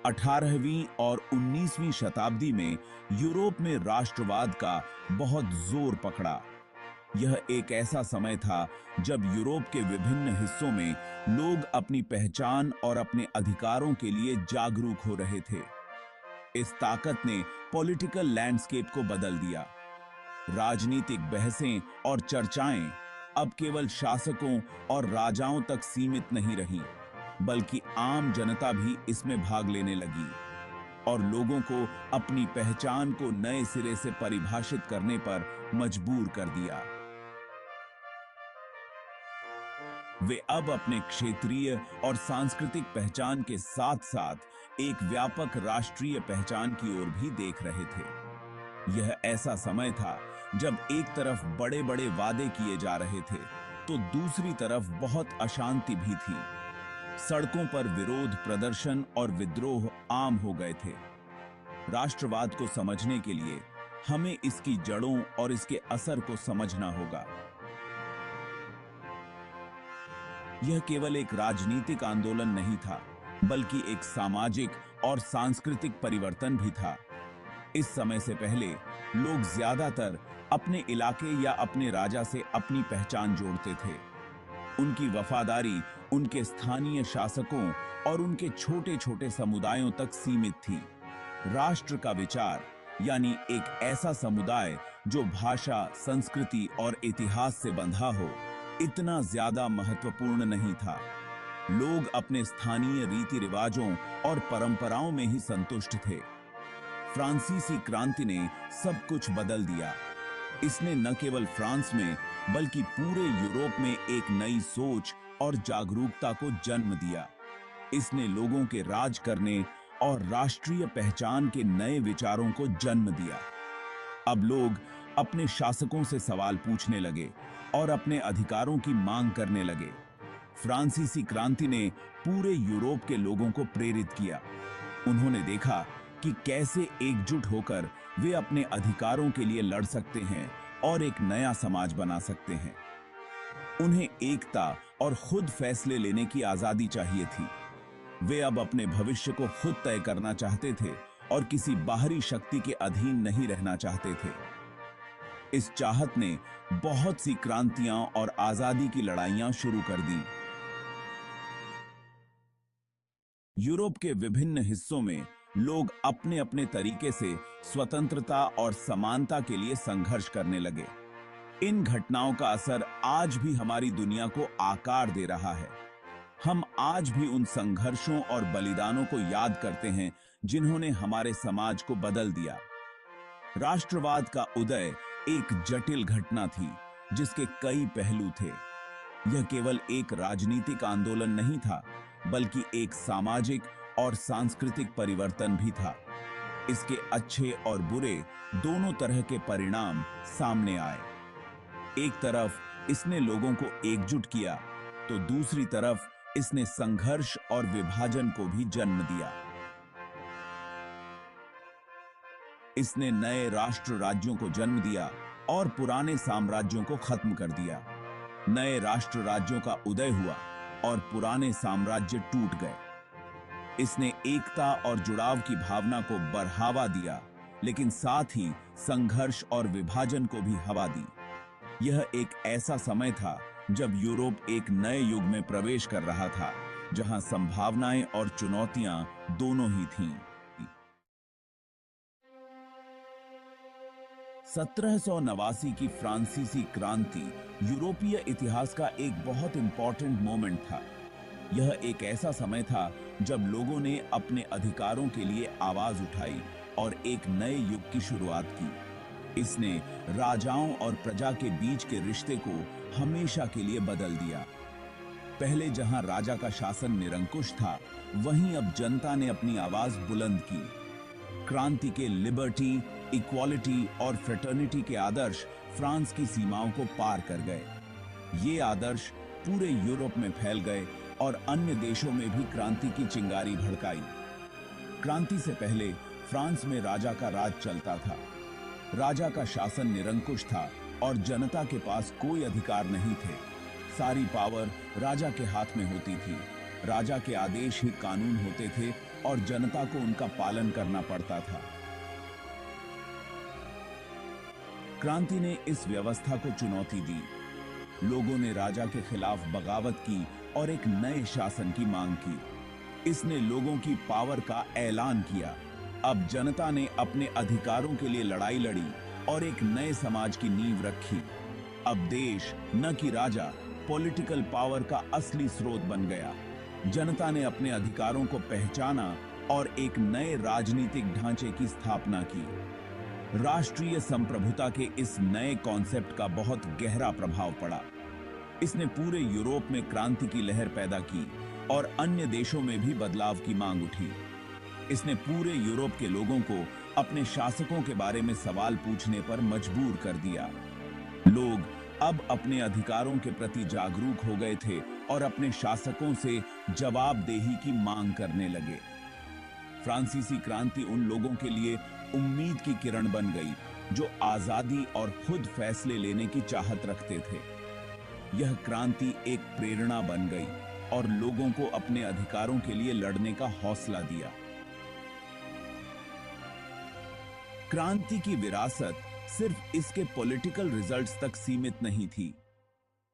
18वीं और 19वीं शताब्दी में यूरोप में राष्ट्रवाद का बहुत जोर पकड़ा। यह एक ऐसा समय था जब यूरोप के विभिन्न हिस्सों में लोग अपनी पहचान और अपने अधिकारों के लिए जागरूक हो रहे थे। इस ताकत ने पॉलिटिकल लैंडस्केप को बदल दिया। राजनीतिक बहसें और चर्चाएं अब केवल शासकों और राजाओं तक सीमित नहीं रहीं, बल्कि आम जनता भी इसमें भाग लेने लगी और लोगों को अपनी पहचान को नए सिरे से परिभाषित करने पर मजबूर कर दिया। वे अब अपने क्षेत्रीय और सांस्कृतिक पहचान के साथ-साथ एक व्यापक राष्ट्रीय पहचान की ओर भी देख रहे थे। यह ऐसा समय था जब एक तरफ बड़े-बड़े वादे किए जा रहे थे, तो दूसरी तरफ बहुत अशांति भी थी। सड़कों पर विरोध प्रदर्शन और विद्रोह आम हो गए थे। राष्ट्रवाद को समझने के लिए हमें इसकी जड़ों और इसके असर को समझना होगा। यह केवल एक राजनीतिक आंदोलन नहीं था, बल्कि एक सामाजिक और सांस्कृतिक परिवर्तन भी था। इस समय से पहले लोग ज्यादातर अपने इलाके या अपने राजा से अपनी पहचान जोड़ते थे। उनकी वफादारी उनके स्थानीय शासकों और उनके छोटे-छोटे समुदायों तक सीमित थी। राष्ट्र का विचार, यानी एक ऐसा समुदाय जो भाषा, संस्कृति और इतिहास से बंधा हो, इतना ज्यादा महत्वपूर्ण नहीं था। लोग अपने स्थानीय रीति रिवाजों और परंपराओं में ही संतुष्ट थे। फ्रांसीसी क्रांति ने सब कुछ बदल दिया। इसने न केवल फ्रांस में बल्कि पूरे यूरोप में एक नई सोच और जागरूकता को जन्म दिया। इसने लोगों के राज करने और राष्ट्रीय पहचान के नए विचारों को जन्म दिया। अब लोग अपने शासकों से सवाल पूछने लगे और अपने अधिकारों की मांग करने लगे। फ्रांसीसी क्रांति ने पूरे यूरोप के लोगों को प्रेरित किया। उन्होंने देखा कि कैसे एकजुट होकर वे अपने अधिकारों के लिए लड़ सकते हैं और एक नया समाज बना सकते हैं। उन्हें एकता और खुद फैसले लेने की आजादी चाहिए थी। वे अब अपने भविष्य को खुद तय करना चाहते थे और किसी बाहरी शक्ति के अधीन नहीं रहना चाहते थे। इस चाहत ने बहुत सी क्रांतियां और आजादी की लड़ाइयां शुरू कर दी। यूरोप के विभिन्न हिस्सों में लोग अपने अपने तरीके से स्वतंत्रता और समानता के लिए संघर्ष करने लगे। इन घटनाओं का असर आज भी हमारी दुनिया को आकार दे रहा है। हम आज भी उन संघर्षों और बलिदानों को याद करते हैं जिन्होंने हमारे समाज को बदल दिया। राष्ट्रवाद का उदय एक जटिल घटना थी जिसके कई पहलू थे। यह केवल एक राजनीतिक आंदोलन नहीं था, बल्कि एक सामाजिक और सांस्कृतिक परिवर्तन भी था। इसके अच्छे और बुरे दोनों तरह के परिणाम सामने आए। एक तरफ इसने लोगों को एकजुट किया, तो दूसरी तरफ इसने संघर्ष और विभाजन को भी जन्म दिया। इसने नए राष्ट्र राज्यों को जन्म दिया और पुराने साम्राज्यों को खत्म कर दिया। नए राष्ट्र राज्यों का उदय हुआ और पुराने साम्राज्य टूट गए। इसने एकता और जुड़ाव की भावना को बढ़ावा दिया, लेकिन साथ ही संघर्ष और विभाजन को भी हवा दी। यह एक ऐसा समय था जब यूरोप एक नए युग में प्रवेश कर रहा था, जहां संभावनाएं और चुनौतियां दोनों ही थीं। 1789 की फ्रांसीसी क्रांति यूरोपीय इतिहास का एक बहुत इंपॉर्टेंट मोमेंट था। यह एक ऐसा समय था जब लोगों ने अपने अधिकारों के लिए आवाज उठाई और एक नए युग की शुरुआत की। इसने राजाओं और प्रजा के बीच के रिश्ते को हमेशा के लिए बदल दिया। पहले जहां राजा का शासन निरंकुश था, वहीं अब जनता ने अपनी आवाज बुलंद की। क्रांति के लिबर्टी, इक्वालिटी और फ्रेटर्निटी के आदर्श फ्रांस की सीमाओं को पार कर गए। ये आदर्श पूरे यूरोप में फैल गए और अन्य देशों में भी क्रांति की चिंगारी भड़काई। क्रांति से पहले फ्रांस में राजा का राज चलता था। राजा का शासन निरंकुश था और जनता के पास कोई अधिकार नहीं थे। सारी पावर राजा के हाथ में होती थी। राजा के आदेश ही कानून होते थे और जनता को उनका पालन करना पड़ता था। क्रांति ने इस व्यवस्था को चुनौती दी। लोगों ने राजा के खिलाफ बगावत की और एक नए शासन की मांग की। इसने लोगों की पावर का ऐलान किया। अब जनता ने अपने अधिकारों के लिए लड़ाई लड़ी और एक नए समाज की नींव रखी। अब देश न कि राजा पॉलिटिकल पावर का असली स्रोत बन गया। जनता ने अपने अधिकारों को पहचाना और एक नए राजनीतिक ढांचे की स्थापना की। राष्ट्रीय संप्रभुता के इस नए कॉन्सेप्ट का बहुत गहरा प्रभाव पड़ा। इसने पूरे यूरोप में क्रांति की लहर पैदा की और अन्य देशों में भी बदलाव की मांग उठी। इसने पूरे यूरोप के लोगों को अपने शासकों के बारे में सवाल पूछने पर मजबूर कर दिया। लोग अब अपने अधिकारों के प्रति जागरूक हो गए थे और अपने शासकों से जवाबदेही की मांग करने लगे। फ्रांसीसी क्रांति उन लोगों के लिए उम्मीद की किरण बन गई जो आजादी और खुद फैसले लेने की चाहत रखते थे। यह क्रांति एक प्रेरणा बन गई और लोगों को अपने अधिकारों के लिए लड़ने का हौसला दिया। क्रांति की विरासत सिर्फ इसके पॉलिटिकल रिजल्ट्स तक सीमित नहीं थी।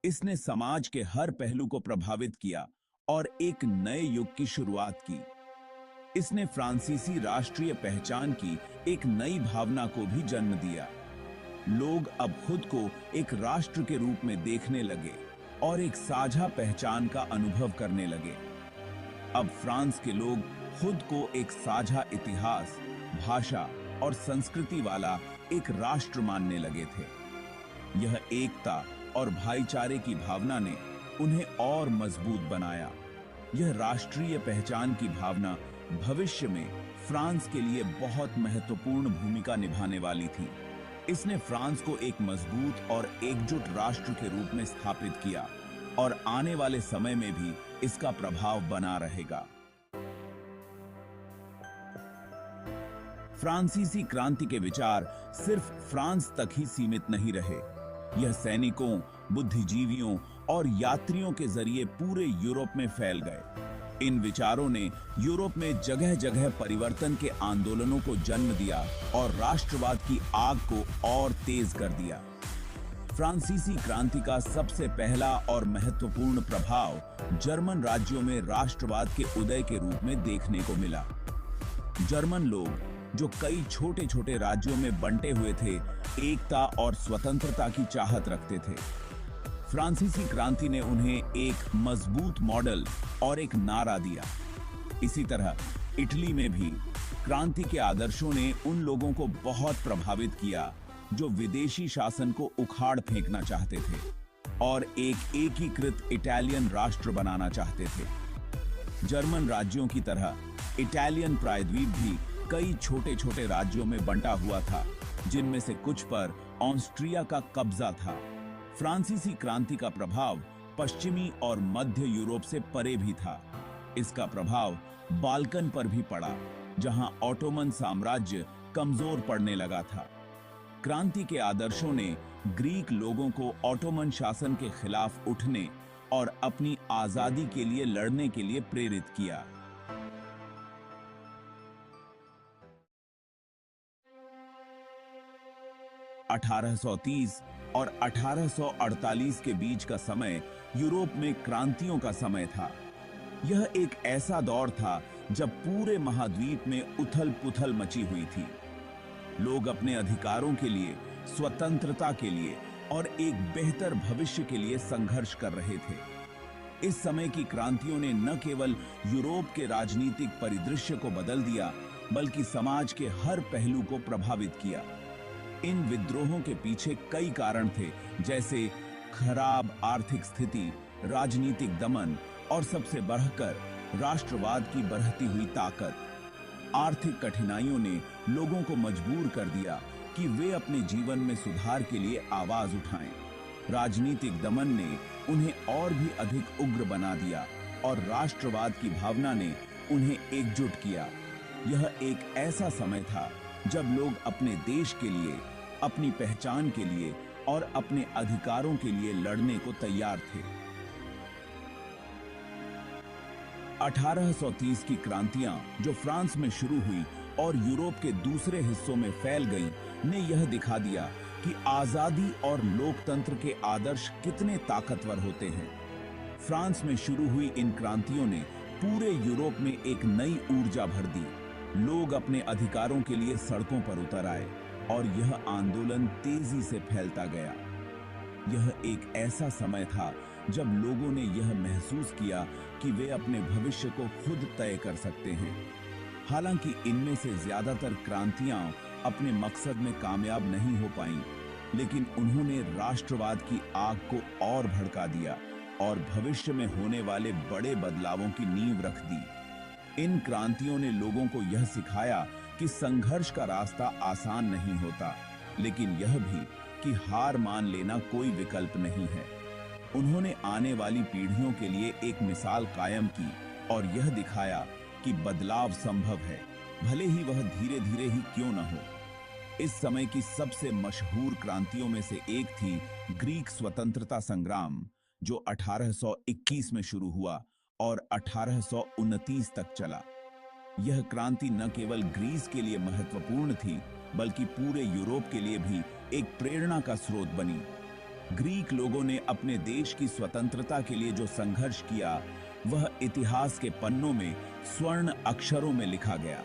इसने समाज के हर पहलू को प्रभावित किया और एक नए युग की शुरुआत की। इसने फ्रांसीसी राष्ट्रीय पहचान की एक नई भावना को भी जन्म दिया। लोग अब खुद को एक राष्ट्र के रूप में देखने लगे और एक साझा पहचान का अनुभव करने लगे। अब फ्रांस के लोग खुद को एक साझा इतिहास, भाषा और संस्कृति वाला एक राष्ट्र मानने लगे थे। यह एकता और भाईचारे की भावना ने उन्हें और मजबूत बनाया। यह राष्ट्रीय पहचान की भावना भविष्य में फ्रांस के लिए बहुत महत्वपूर्ण भूमिका निभाने वाली थी। इसने फ्रांस को एक मजबूत और एकजुट राष्ट्र के रूप में स्थापित किया और आने वाले समय में भी इसका प्रभाव बना रहेगा। फ्रांसीसी क्रांति के विचार सिर्फ फ्रांस तक ही सीमित नहीं रहे। यह सैनिकों, बुद्धिजीवियों और यात्रियों के जरिए पूरे यूरोप में फैल गए। इन विचारों ने यूरोप में जगह जगह परिवर्तन के आंदोलनों को जन्म दिया और राष्ट्रवाद की आग को और तेज कर दिया। फ्रांसीसी क्रांति का सबसे पहला और महत्वपूर्ण प्रभाव जर्मन राज्यों में राष्ट्रवाद के उदय के रूप में देखने को मिला। जर्मन लोग जो कई छोटे छोटे राज्यों में बंटे हुए थे, एकता और स्वतंत्रता की चाहत रखते थे। फ्रांसीसी क्रांति ने उन्हें एक मजबूत मॉडल और एक नारा दिया। इसी तरह इटली में भी क्रांति के आदर्शों ने उन लोगों को बहुत प्रभावित किया जो विदेशी शासन को उखाड़ फेंकना चाहते थे और एक एकीकृत इटालियन राष्ट्र बनाना चाहते थे। जर्मन राज्यों की तरह इटालियन प्रायद्वीप भी कई छोटे छोटे राज्यों में बंटा हुआ था, जिनमें से कुछ पर ऑस्ट्रिया का कब्जा था। फ्रांसीसी क्रांति का प्रभाव पश्चिमी और मध्य यूरोप से परे भी था। इसका प्रभाव बाल्कन पर भी पड़ा, जहां ऑटोमन साम्राज्य कमजोर पड़ने लगा था। क्रांति के आदर्शों ने ग्रीक लोगों को ऑटोमन शासन के खिलाफ उठने और अपनी आजादी के लिए लड़ने के लिए प्रेरित किया। 1830 और 1848 के बीच का समय यूरोप में क्रांतियों का समय था। यह एक ऐसा दौर था जब पूरे महाद्वीप में उथल-पुथल मची हुई थी। लोग अपने अधिकारों के लिए, स्वतंत्रता के लिए और एक बेहतर भविष्य के लिए संघर्ष कर रहे थे। इस समय की क्रांतियों ने न केवल यूरोप के राजनीतिक परिदृश्य को बदल दिया, बल्कि समाज के हर पहलू को प्रभावित किया। इन विद्रोहों के पीछे कई कारण थे, जैसे खराब आर्थिक स्थिति, राजनीतिक दमन और सबसे बढ़कर राष्ट्रवाद की बढ़ती हुई ताकत। आर्थिक कठिनाइयों ने लोगों को मजबूर कर दिया कि वे अपने जीवन में सुधार के लिए आवाज उठाएं। राजनीतिक दमन ने उन्हें और भी अधिक उग्र बना दिया और राष्ट्रवाद की भावना ने उन्हें एकजुट किया। यह एक ऐसा समय था जब लोग अपने देश के लिए, अपनी पहचान के लिए और अपने अधिकारों के लिए लड़ने को तैयार थे। 1830 की क्रांतियां जो फ्रांस में शुरू हुई और यूरोप के दूसरे हिस्सों में फैल गईं, ने यह दिखा दिया कि आजादी और लोकतंत्र के आदर्श कितने ताकतवर होते हैं। फ्रांस में शुरू हुई इन क्रांतियों ने पूरे यूरोप में एक नई ऊर्जा भर दी। लोग अपने अधिकारों के लिए सड़कों पर उतर आए और यह आंदोलन तेजी से फैलता गया। यह एक ऐसा समय था जब लोगों ने यह महसूस किया कि वे अपने भविष्य को खुद तय कर सकते हैं। हालांकि इनमें से ज्यादातर क्रांतियां अपने मकसद में कामयाब नहीं हो पाईं, लेकिन उन्होंने राष्ट्रवाद की आग को और भड़का दिया और भविष्य में होने वाले बड़े बदलावों की नींव रख दी। इन क्रांतियों ने लोगों को यह सिखाया कि संघर्ष का रास्ता आसान नहीं होता, लेकिन यह भी कि हार मान लेना कोई विकल्प नहीं है। उन्होंने आने वाली पीढ़ियों के लिए एक मिसाल कायम की और यह दिखाया कि बदलाव संभव है, भले ही वह धीरे धीरे ही क्यों न हो। इस समय की सबसे मशहूर क्रांतियों में से एक थी ग्रीक स्वतंत्रता संग्राम, जो 1821 में शुरू हुआ और 1829 तक चला। यह क्रांति न केवल ग्रीस के लिए महत्वपूर्ण थी, बल्कि पूरे यूरोप के लिए भी एक प्रेरणा का स्रोत बनी। ग्रीक लोगों ने अपने देश की स्वतंत्रता के लिए जो संघर्ष किया, वह इतिहास के पन्नों में स्वर्ण अक्षरों में लिखा गया।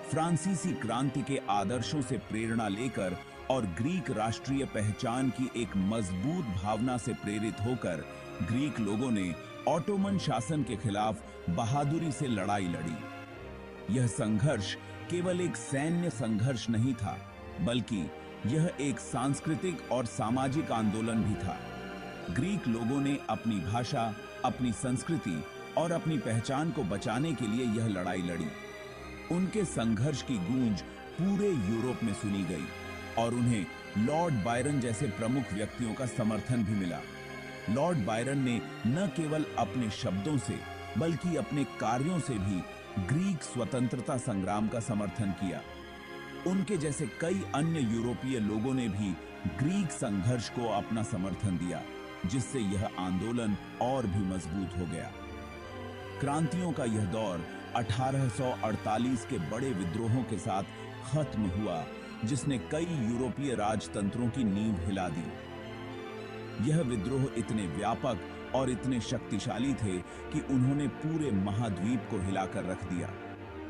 फ्रांसीसी क्रांति के आदर्शों से प्रेरणा लेकर और ग्रीक राष्ट्रीय पहचान की एक मजबूत भावना से प्रेरित होकर ग्रीक लोगों ने ऑटोमन शासन के खिलाफ बहादुरी से लड़ाई लड़ी। यह संघर्ष केवल एक सैन्य संघर्ष नहीं था, बल्कि यह एक सांस्कृतिक और सामाजिक आंदोलन भी था। ग्रीक लोगों ने अपनी भाषा, अपनी संस्कृति और अपनी पहचान को बचाने के लिए यह लड़ाई लड़ी। उनके संघर्ष की गूंज पूरे यूरोप में सुनी गई और उन्हें लॉर्ड बायरन जैसे प्रमुख व्यक्तियों का समर्थन भी मिला। लॉर्ड बायरन ने न केवल अपने शब्दों से, बल्कि अपने कार्यों से भी ग्रीक स्वतंत्रता संग्राम का समर्थन किया। उनके जैसे कई अन्य यूरोपीय लोगों ने भी ग्रीक संघर्ष को अपना समर्थन दिया, जिससे यह आंदोलन और भी मजबूत हो गया। क्रांतियों का यह दौर 1848 के बड़े विद्रोहों के साथ खत्म हुआ, जिसने कई यूरोपीय राजतंत्रों की नींव हिला दी। यह विद्रोह इतने व्यापक और इतने शक्तिशाली थे कि उन्होंने पूरे महाद्वीप को हिलाकर रख दिया।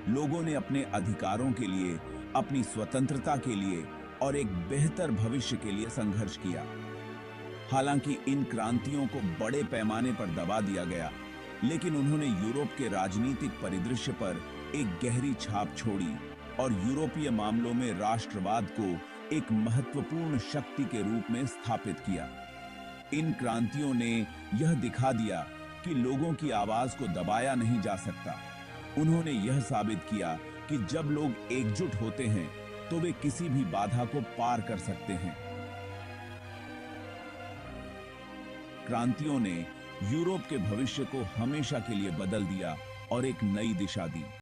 लोगों ने अपने अधिकारों के लिए, अपनी स्वतंत्रता के लिए और एक बेहतर भविष्य के लिए संघर्ष किया। हालांकि इन क्रांतियों को बड़े पैमाने पर दबा दिया गया, लेकिन उन्होंने यूरोप के राजनीतिक परिदृश्य पर एक गहरी छाप छोड़ी और यूरोपीय मामलों में राष्ट्रवाद को एक महत्वपूर्ण शक्ति के रूप में स्थापित किया। इन क्रांतियों ने यह दिखा दिया कि लोगों की आवाज को दबाया नहीं जा सकता। उन्होंने यह साबित किया कि जब लोग एकजुट होते हैं तो वे किसी भी बाधा को पार कर सकते हैं। क्रांतियों ने यूरोप के भविष्य को हमेशा के लिए बदल दिया और एक नई दिशा दी।